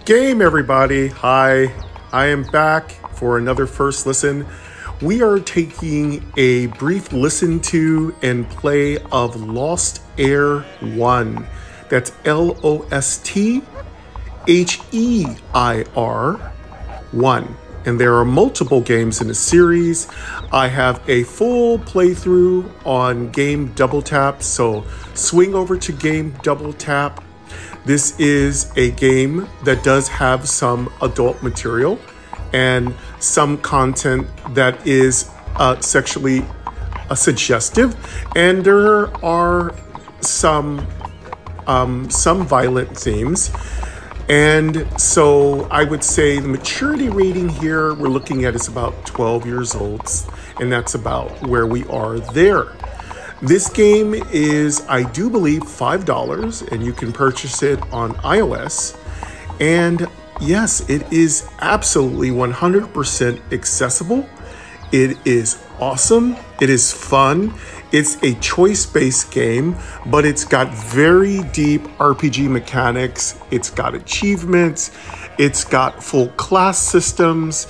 Game, everybody. Hi, I am back for another first listen. We are taking a brief listen to and play of Lost Heir 1. That's Lostheir 1. And there are multiple games in the series. I have a full playthrough on Game Double Tap, so swing over to Game Double Tap. This is a game that does have some adult material and some content that is sexually suggestive, and there are some violent themes. And so I would say the maturity rating here we're looking at is about 12 years old, and that's about where we are there. This game is, I do believe, $5, and you can purchase it on iOS. And yes, it is absolutely 100% accessible. It is awesome. It is fun. It's a choice-based game, but it's got very deep RPG mechanics. It's got achievements. It's got full class systems.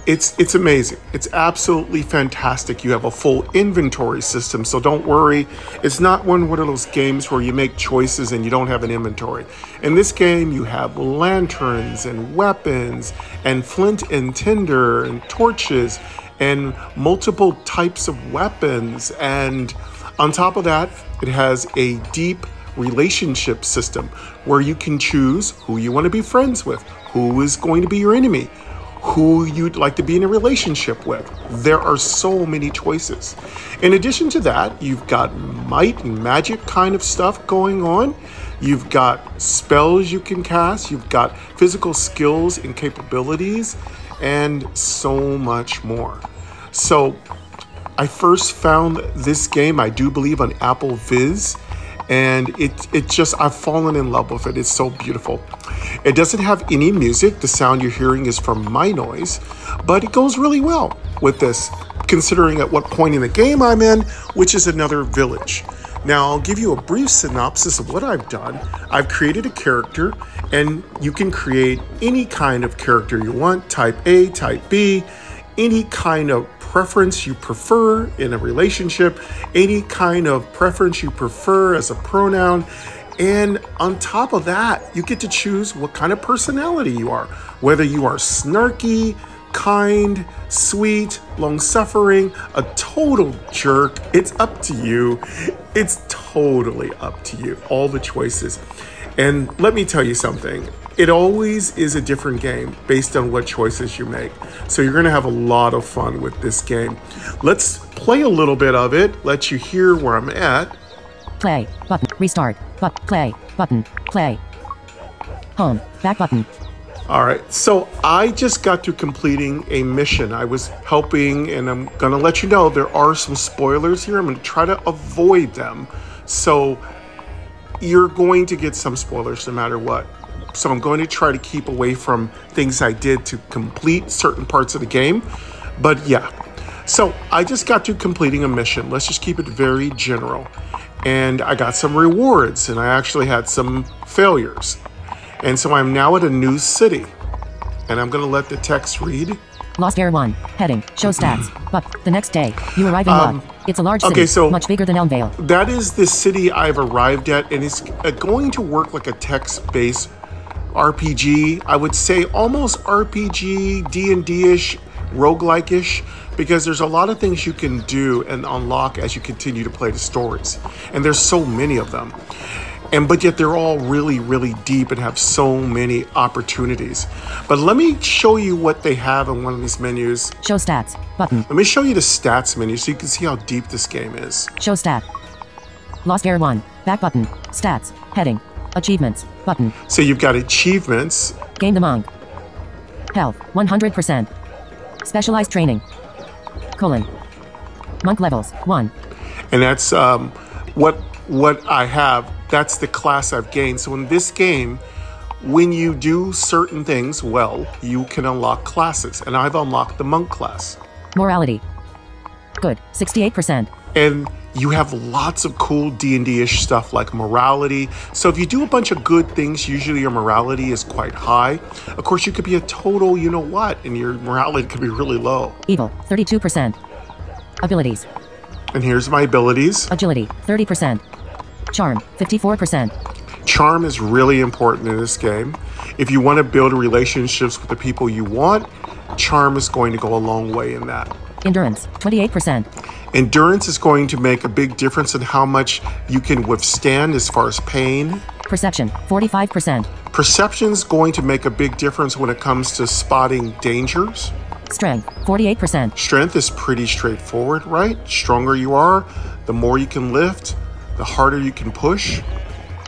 It's amazing. It's absolutely fantastic. You have a full inventory system, so don't worry. It's not one of those games where you make choices and you don't have an inventory. In this game, you have lanterns and weapons and flint and tinder and torches and multiple types of weapons. And on top of that, it has a deep relationship system where you can choose who you want to be friends with, who is going to be your enemy, who you'd like to be in a relationship with. There are so many choices. In addition to that, you've got might and magic kind of stuff going on. You've got spells you can cast. You've got physical skills and capabilities, and so much more. So I first found this game, I do believe, on Apple Viz, and I've fallen in love with it. It's so beautiful. It doesn't have any music. The sound you're hearing is from MyNoise, but it goes really well with this, considering at what point in the game I'm in, which is another village. Now, I'll give you a brief synopsis of what I've done. I've created a character, and you can create any kind of character you want, type A, type B, any kind of preference you prefer in a relationship, any kind of preference you prefer as a pronoun. And on top of that, you get to choose what kind of personality you are, whether you are snarky, kind, sweet, long-suffering, a total jerk. It's up to you. It's totally up to you, all the choices. And let me tell you something. It always is a different game based on what choices you make. So you're going to have a lot of fun with this game. Let's play a little bit of it, let you hear where I'm at. Play, button, restart, play, button, play. Home, back button. All right, so I just got to completing a mission. I was helping, and I'm going to let you know there are some spoilers here. I'm going to try to avoid them. So you're going to get some spoilers no matter what. So I'm going to try to keep away from things I did to complete certain parts of the game. But yeah, so I just got to completing a mission. Let's just keep it very general. And I got some rewards, and I actually had some failures. And so I'm now at a new city. And I'm going to let the text read. Lost Heir 1. Heading. Show stats. But the next day, you arrive in Lud. It's a large city, okay, so much bigger than Elmvale. That is the city I've arrived at, and it's going to work like a text-based RPG. I would say almost RPG, D&D-ish, roguelike-ish, because there's a lot of things you can do and unlock as you continue to play the stories. And there's so many of them. But yet they're all really, really deep and have so many opportunities. But let me show you what they have in one of these menus. Show stats, button. Let me show you the stats menu so you can see how deep this game is. Show stat. Lost Heir 1, back button, stats, heading, achievements, button. So you've got achievements. Gain the monk. Health, 100%. Specialized training. Monk levels, 1. And that's what I have. That's the class I've gained. So in this game, when you do certain things well, you can unlock classes. And I've unlocked the monk class. Morality. Good, 68%. And you have lots of cool D&D-ish stuff like morality. So if you do a bunch of good things, usually your morality is quite high. Of course, you could be a total you-know-what, and your morality could be really low. Evil, 32%. Abilities. And here's my abilities. Agility, 30%. Charm, 54%. Charm is really important in this game. If you want to build relationships with the people you want, charm is going to go a long way in that. Endurance, 28%. Endurance is going to make a big difference in how much you can withstand as far as pain. Perception, 45%. Perception is going to make a big difference when it comes to spotting dangers. Strength, 48%. Strength is pretty straightforward, right? Stronger you are, the more you can lift, the harder you can push.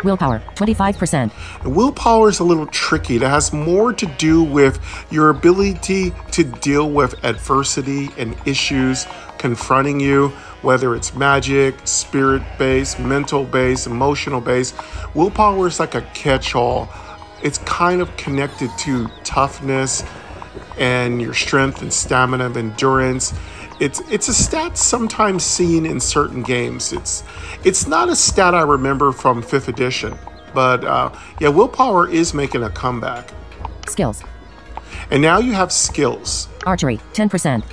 Willpower, 25%. And willpower is a little tricky. It has more to do with your ability to deal with adversity and issues confronting you, whether it's magic, spirit-based, mental-based, emotional-based. Willpower is like a catch-all. It's kind of connected to toughness and your strength and stamina and endurance. It's a stat sometimes seen in certain games. It's not a stat I remember from 5th edition, but yeah, willpower is making a comeback. Skills. And now you have skills. Archery, 10%.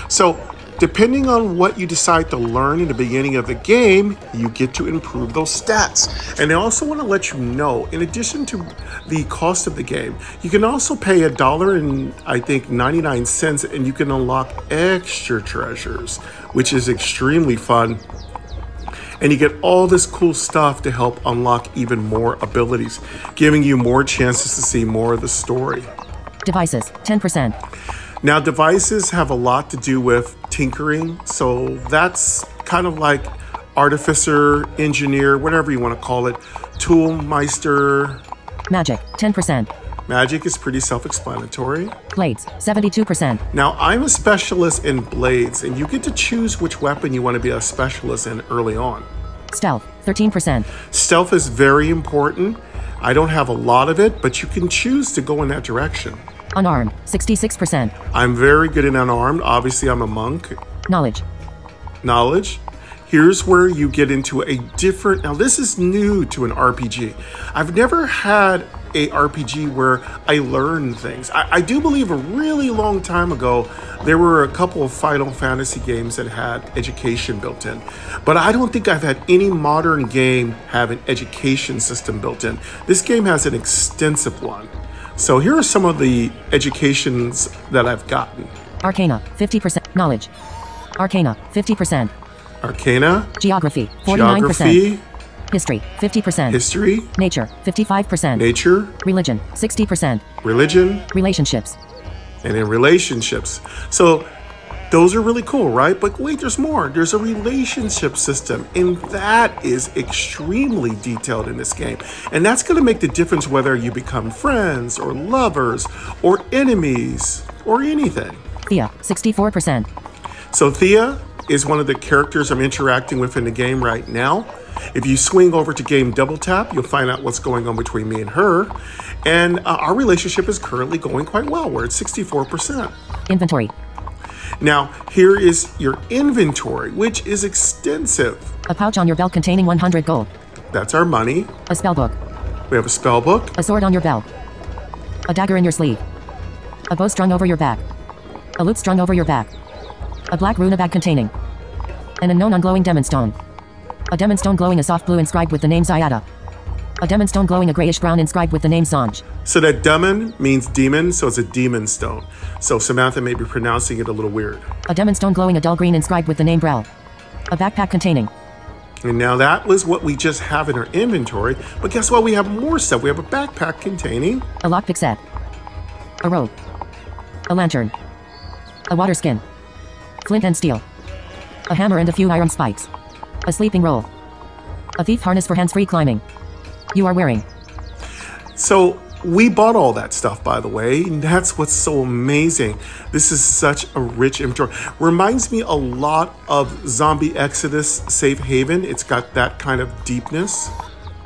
So depending on what you decide to learn in the beginning of the game, you get to improve those stats. And I also want to let you know, in addition to the cost of the game, you can also pay $1.99, and you can unlock extra treasures, which is extremely fun. And you get all this cool stuff to help unlock even more abilities, giving you more chances to see more of the story. Devices, 10%. Now, devices have a lot to do with tinkering, so that's kind of like artificer, engineer, whatever you want to call it, toolmeister. Magic, 10%. Magic is pretty self-explanatory. Blades, 72%. Now, I'm a specialist in blades, and you get to choose which weapon you want to be a specialist in early on. Stealth, 13%. Stealth is very important. I don't have a lot of it, but you can choose to go in that direction. Unarmed, 66%. I'm very good in unarmed. Obviously, I'm a monk. Knowledge. Knowledge. Here's where you get into a different... Now, this is new to an RPG. I've never had a RPG where I learned things. I do believe a really long time ago, there were a couple of Final Fantasy games that had education built in. But I don't think I've had any modern game have an education system built in. This game has an extensive one. So here are some of the educations that I've gotten. Arcana, 50%. Knowledge. Arcana, 50%. Arcana. Geography, 49%. Geography. History, 50%. History. Nature, 55%. Nature. Religion, 60%. Religion. Relationships. And in relationships. So those are really cool, right? But wait, there's more. There's a relationship system, and that is extremely detailed in this game. And that's going to make the difference whether you become friends or lovers or enemies or anything. Thea, 64%. So Thea is one of the characters I'm interacting with in the game right now. If you swing over to game double tap, you'll find out what's going on between me and her. And our relationship is currently going quite well. We're at 64%. Inventory. Now, here is your inventory, which is extensive. A pouch on your belt containing 100 gold. That's our money. A spell book. We have a spell book. A sword on your belt. A dagger in your sleeve. A bow strung over your back. A lute strung over your back. A black runa bag containing an unknown unglowing demon stone. A demon stone glowing a soft blue inscribed with the name Zyada. A demon stone glowing a grayish brown inscribed with the name Zanj. So that demon means demon, so it's a demon stone. So Samantha may be pronouncing it a little weird. A demon stone glowing a dull green inscribed with the name Brel. A backpack containing. And now that was what we just have in our inventory. But guess what? We have more stuff. We have a backpack containing A lockpick set. A robe. A lantern. A water skin. Flint and steel. A hammer and a few iron spikes. A sleeping roll. A thief harness for hands-free climbing. You are wearing. So we bought all that stuff, by the way, and that's what's so amazing. This is such a rich inventory. Reminds me a lot of Zombie Exodus Safe Haven. It's got that kind of deepness.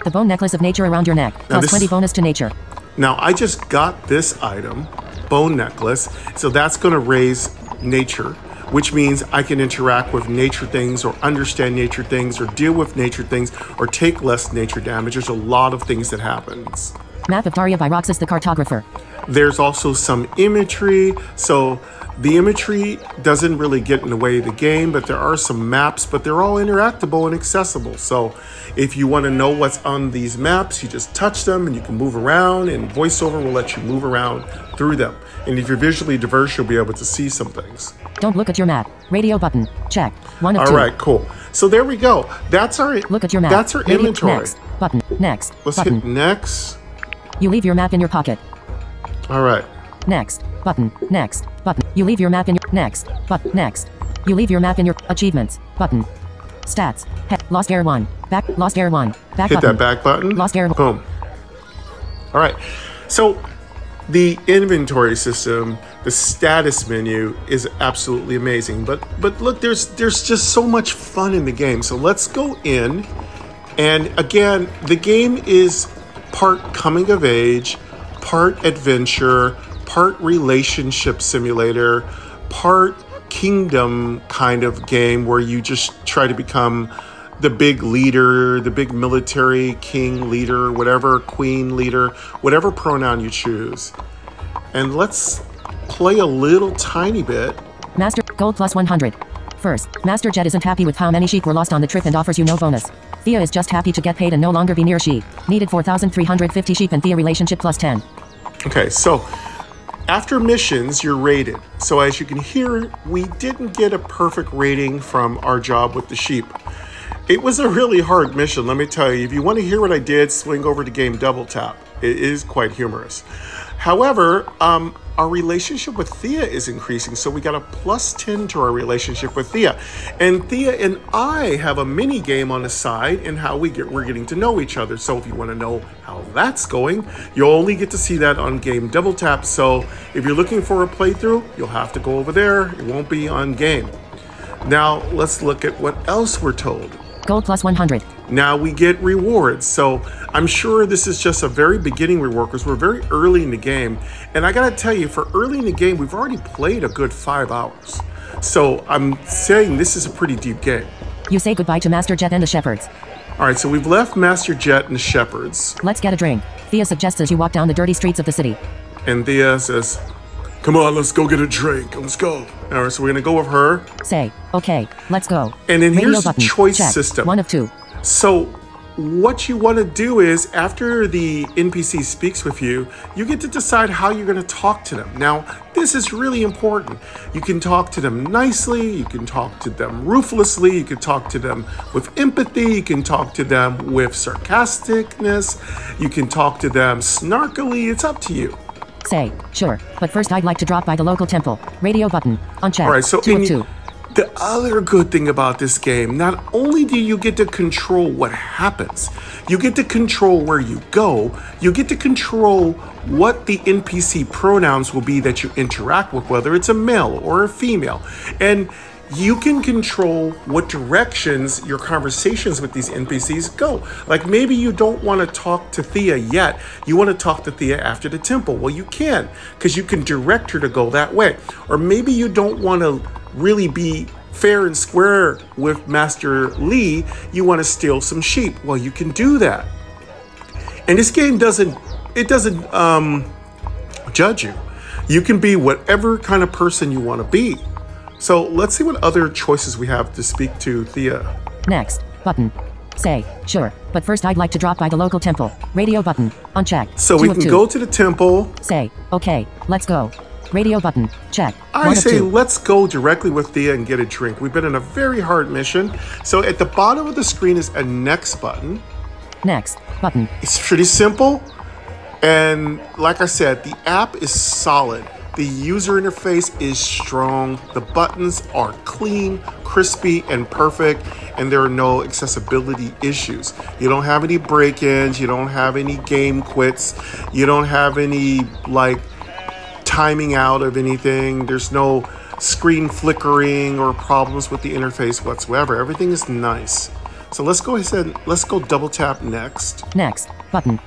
The bone necklace of nature around your neck. Plus 20 bonus to nature. Now, I just got this item, bone necklace, so that's going to raise nature, which means I can interact with nature things or understand nature things or deal with nature things or take less nature damage. There's a lot of things that happens. Map of Daria by Roxas the Cartographer. There's also some imagery. So the imagery doesn't really get in the way of the game, but there are some maps, but they're all interactable and accessible. So if you want to know what's on these maps, you just touch them and you can move around, and VoiceOver will let you move around through them. And if you're visually diverse, you'll be able to see some things. Don't look at your map. Radio button. Check. 1 of 2. All right, cool. So there we go. That's our Look at your map. That's our Radio, inventory. Next. Button. Next. Let's button. hit next. You leave your map in your pocket. All right. Next. Button. Next. Button. You leave your map in your next. But next. You leave your map in your achievements. Button. Stats. Lost Heir 1. Back. Lost Heir 1. Back Hit button. that back button. Lost Heir. Boom. All right. So the inventory system, the status menu is absolutely amazing. But look, there's just so much fun in the game. So let's go in. And again, the game is part coming of age, part adventure, part relationship simulator, part kingdom kind of game where you just try to become the big leader, the big military king leader, whatever, queen leader, whatever pronoun you choose. And let's play a little tiny bit. Master Gold plus 100. First, Master Jet isn't happy with how many sheep were lost on the trip and offers you no bonus. Thea is just happy to get paid and no longer be near sheep. Needed 4,350 sheep and Thea relationship plus 10. Okay, so after missions, you're rated. So as you can hear, we didn't get a perfect rating from our job with the sheep. It was a really hard mission, let me tell you. If you want to hear what I did, swing over to game Double Tap. It is quite humorous. However, our relationship with Thea is increasing, so we got a plus 10 to our relationship with Thea. And Thea and I have a mini game on the side and how we're getting to know each other. So if you want to know how that's going, you'll only get to see that on game Double Tap. So if you're looking for a playthrough, you'll have to go over there. It won't be on game. Now let's look at what else we're told. Gold plus 100. Now we get rewards. So I'm sure this is just a very beginning reward because we're very early in the game. And I gotta tell you, for early in the game, we've already played a good 5 hours. So I'm saying this is a pretty deep game. You say goodbye to Master Jet and the shepherds. All right, so we've left Master Jet and the shepherds. Let's get a drink. Thea suggests as you walk down the dirty streets of the city. And Thea says, come on, let's go get a drink. Let's go. All right, so we're gonna go with her. Say, okay, let's go. And then Radio here's the button. choice Check. system. 1 of 2. So what you want to do is after the NPC speaks with you, you get to decide how you're going to talk to them. Now, this is really important. You can talk to them nicely. You can talk to them ruthlessly. You can talk to them with empathy. You can talk to them with sarcasticness. You can talk to them snarkily. It's up to you. Say, sure, but first I'd like to drop by the local temple. Radio button. On chat. All right, so 2 of 2. the other good thing about this game, not only do you get to control what happens, you get to control where you go, you get to control what the NPC pronouns will be that you interact with, whether it's a male or a female. And you can control what directions your conversations with these NPCs go. Like maybe you don't want to talk to Thea yet. You want to talk to Thea after the temple. Well, you can, because you can direct her to go that way. Or maybe you don't want to really be fair and square with Master Lee. You want to steal some sheep. Well, you can do that. And this game doesn't judge you. You can be whatever kind of person you want to be. So let's see what other choices we have to speak to Thea. Next button. Say, sure, but first I'd like to drop by the local temple. Radio button. Unchecked. So we can go to the temple. Say, okay, let's go. Radio button. Check. I say let's go directly with Thea and get a drink. We've been in a very hard mission. So at the bottom of the screen is a next button. Next button. It's pretty simple. And like I said, the app is solid. The user interface is strong. The buttons are clean, crispy, and perfect, and there are no accessibility issues. You don't have any break-ins, you don't have any game quits, you don't have any like timing out of anything. There's no screen flickering or problems with the interface whatsoever. Everything is nice. So let's go ahead, let's go double tap next. Next button.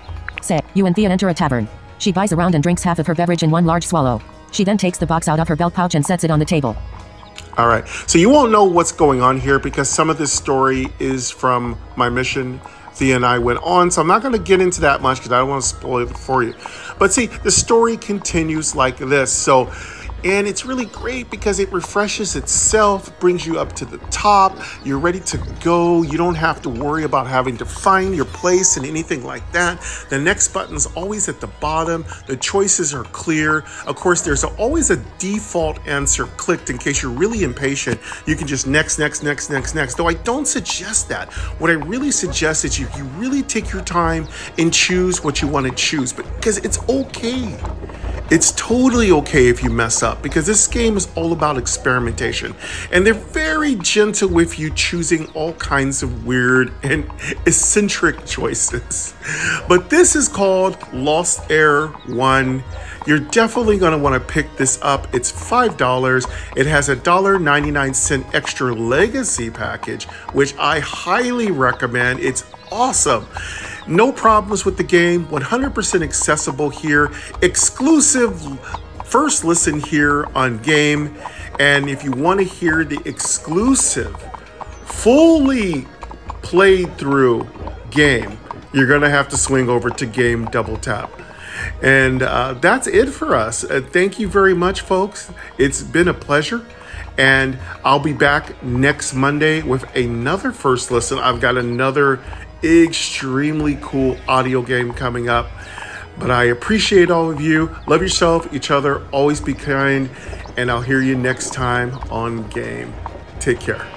Say, you and Thea enter a tavern. She buys a round and drinks half of her beverage in one large swallow. She then takes the box out of her belt pouch and sets it on the table. All right. So you won't know what's going on here because some of this story is from my mission Thea and I went on. So I'm not going to get into that much because I don't want to spoil it for you. But see, the story continues like this. So, and it's really great because it refreshes itself, brings you up to the top. You're ready to go. You don't have to worry about having to find your place and anything like that. The next button's always at the bottom. The choices are clear. Of course, there's always a default answer clicked in case you're really impatient. You can just next. Though I don't suggest that. What I really suggest is you really take your time and choose what you want to choose, because it's okay. It's totally okay if you mess up, because this game is all about experimentation. And they're very gentle with you choosing all kinds of weird and eccentric choices. But this is called Lost Heir 1. You're definitely going to want to pick this up. It's $5. It has a $1.99 extra legacy package, which I highly recommend. It's awesome. No problems with the game, 100% accessible here, exclusive first listen here on Game. And if you want to hear the exclusive, fully played through Game, you're going to have to swing over to Game Double Tap. And that's it for us. Thank you very much, folks. It's been a pleasure. And I'll be back next Monday with another first listen. I've got another extremely cool audio game coming up. But I appreciate all of you. Love yourself, each other. Always be kind. And I'll hear you next time on Game. Take care.